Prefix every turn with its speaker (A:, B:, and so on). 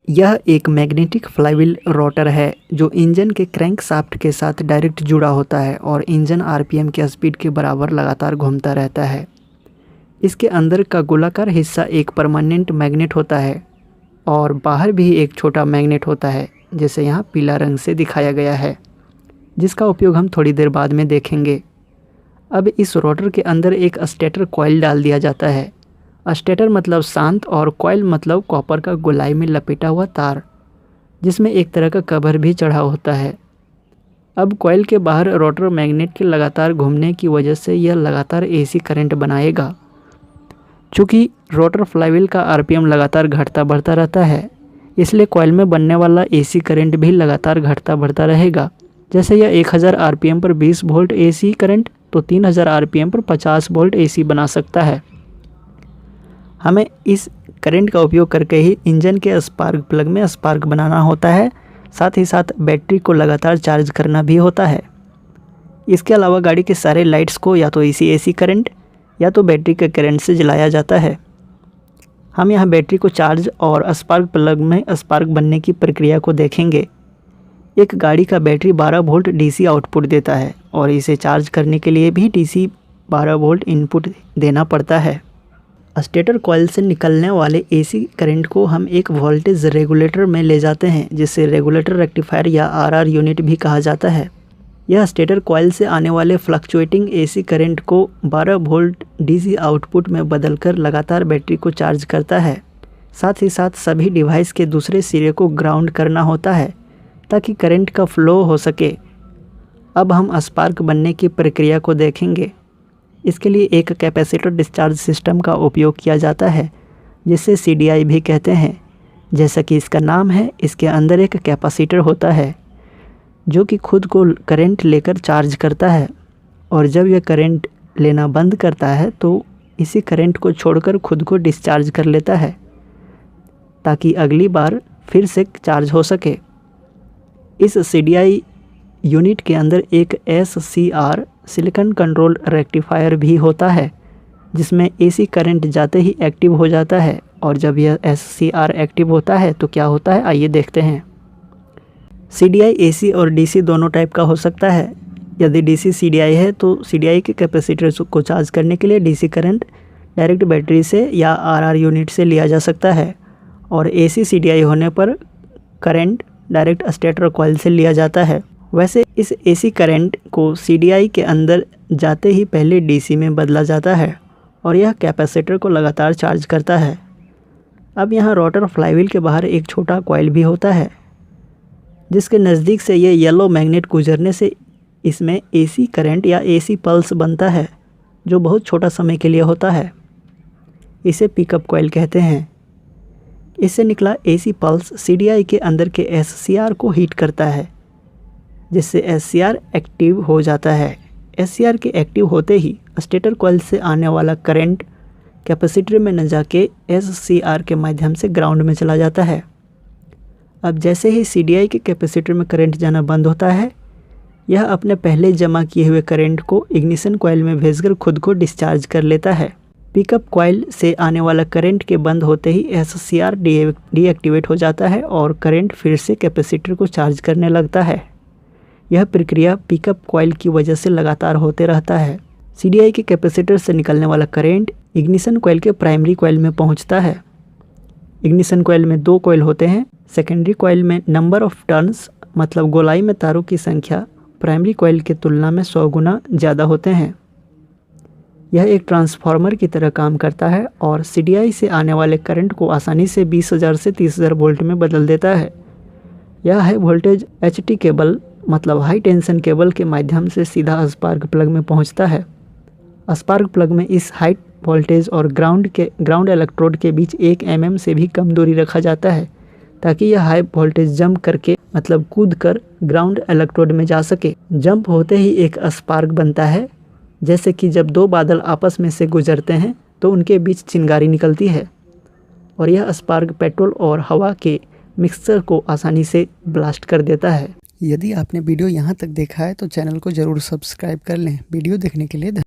A: यह एक magnetic flywheel rotor है जो इंजन के क्रैंकशाफ्ट के साथ डायरेक्ट जुड़ा होता है और इंजन आरपीएम के स्पीड के बराबर लगातार घूमता रहता है। इसके अंदर का गोलाकार हिस्सा एक परमानेंट मैग्नेट होता है और बाहर भी एक छोटा मैग्नेट होता है, जैसे यहाँ पीला रंग से दिखाया गया है, जिसका उपयोग हम थोड़ी देर बाद में देखेंगे। अब इस रोटर के अंदर एक स्टेटर कॉइल डाल दिया जाता है। स्टेटर मतलब शांत और कॉइल मतलब कॉपर का गोलाई में लपेटा हुआ तार, जिसमें एक तरह का कवर भी चढ़ा होता है। अब कॉइल के बाहर रोटर मैग्नेट के लगातार घूमने की वजह से यह लगातार एसी करंट बनाएगा। चूँकि रोटर फ्लाईव्हील का आरपीएम लगातार घटता बढ़ता रहता है, इसलिए कॉइल में बनने वाला एसी करंट भी लगातार घटता बढ़ता रहेगा। जैसे यह 1000 आरपीएम पर 20 वोल्ट एसी करंट तो 3000 आरपीएम पर 50 वोल्ट एसी बना सकता है। हमें इस करंट का उपयोग करके ही इंजन के स्पार्क प्लग में स्पार्क बनाना होता है, साथ ही साथ बैटरी को लगातार चार्ज करना भी होता है। इसके अलावा गाड़ी के सारे लाइट्स को या तो एसी करंट या तो बैटरी के करंट से जलाया जाता है। हम यहाँ बैटरी को चार्ज और स्पार्क प्लग में स्पार्क बनने की प्रक्रिया को देखेंगे। एक गाड़ी का बैटरी 12 वोल्ट डीसी आउटपुट देता है और इसे चार्ज करने के लिए भी डीसी 12 वोल्ट इनपुट देना पड़ता है। स्टेटर कॉइल से निकलने वाले एसी करंट को हम एक वोल्टेज रेगुलेटर में ले जाते हैं, जिसे रेगुलेटर रेक्टिफायर या आरआर यूनिट भी कहा जाता है। यह स्टेटर कॉइल से आने वाले फ्लक्चुएटिंग एसी करंट को 12 वोल्ट डीसी आउटपुट में बदलकर लगातार बैटरी को चार्ज करता है। साथ ही साथ सभी डिवाइस के दूसरे सिरे को ग्राउंड करना होता है ताकि करंट का फ्लो हो सके। अब हम स्पार्क बनने की प्रक्रिया को देखेंगे। इसके लिए एक कैपेसिटर डिस्चार्ज सिस्टम का उपयोग किया जाता है, जिसे सीडीआई भी कहते हैं। जैसा कि इसका नाम है, इसके अंदर एक कैपेसिटर होता है जो कि खुद को करंट लेकर चार्ज करता है, और जब यह करंट लेना बंद करता है तो इसी करंट को छोड़कर खुद को डिस्चार्ज कर लेता है ताकि अगली बार फिर से चार्ज हो सके। इस सीडीआई यूनिट के अंदर एक SCR सिलिकॉन कंट्रोल रेक्टिफायर भी होता है, जिसमें एसी करंट जाते ही एक्टिव हो जाता है। और जब यह SCR एक्टिव होता है तो क्या होता है, आइए देखते हैं। सीडीआई एसी और डीसी दोनों टाइप का हो सकता है। यदि डीसी सीडीआई है तो सीडीआई के कैपेसिटर को चार्ज करने के लिए डीसी करंट डायरेक्ट बैटरी से या आरआर यूनिट से लिया जा सकता है, और एसी सीडीआई होने पर करंट डायरेक्ट स्टेटर कॉइल से लिया जाता है। वैसे इस एसी करंट को सीडीआई के अंदर जाते ही पहले डीसी में बदला जाता है और यह कैपेसिटर को लगातार चार्ज करता है। अब यहाँ रोटर फ्लाईव्हील के बाहर एक छोटा कॉइल भी होता है, जिसके नज़दीक से ये येलो मैग्नेट गुजरने से इसमें एसी करंट या एसी पल्स बनता है, जो बहुत छोटा समय के लिए होता है। इसे पिकअप कॉइल कहते हैं। इससे निकला एसी पल्स सीडीआई के अंदर के SCR को हीट करता है, जिससे SCR एक्टिव हो जाता है। SCR के एक्टिव होते ही स्टेटर कॉइल से आने वाला करंट कैपेसिटर में न जाके SCR के माध्यम से ग्राउंड में चला जाता है। अब जैसे ही सीडीआई के कैपेसिटर में करंट जाना बंद होता है, यह अपने पहले जमा किए हुए करंट को इग्निशन कॉइल में भेजकर खुद को डिस्चार्ज कर लेता है। पिकअप कॉइल से आने वाला करंट के बंद होते ही SCR डीएक्टिवेट हो जाता है और करंट फिर से कैपेसिटर को चार्ज करने लगता है। यह प्रक्रिया पिकअप कॉइल की वजह से लगातार होते रहता है। सीडीआई के कैपेसिटर से निकलने वाला करंट इग्निशन कॉइल के प्राइमरी कॉइल में पहुंचता है। इग्निशन कॉइल में 2 कॉइल होते हैं। सेकेंडरी कॉइल में नंबर ऑफ टर्न्स मतलब गोलाई में तारों की संख्या प्राइमरी कॉइल की तुलना में 100 गुना ज़्यादा होते हैं। यह एक ट्रांसफार्मर की तरह काम करता है और सीडीआई से आने वाले करंट को आसानी से 20,000 से 30,000 वोल्ट में बदल देता है। यह हाई वोल्टेज HT केबल मतलब हाई टेंशन केबल के माध्यम से सीधा स्पार्क प्लग में पहुंचता है। स्पार्क प्लग में इस हाई वोल्टेज और ग्राउंड इलेक्ट्रोड के बीच 1 mm से भी कम दूरी रखा जाता है, ताकि यह हाई वोल्टेज जंप करके मतलब कूद कर ग्राउंड इलेक्ट्रोड में जा सके। जंप होते ही एक स्पार्क बनता है, जैसे कि जब 2 बादल आपस में से गुजरते हैं तो उनके बीच चिंगारी निकलती है, और यह स्पार्क पेट्रोल और हवा के मिक्सचर को आसानी से ब्लास्ट कर देता है। यदि आपने वीडियो यहाँ तक देखा है तो चैनल को ज़रूर सब्सक्राइब कर लें। वीडियो देखने के लिए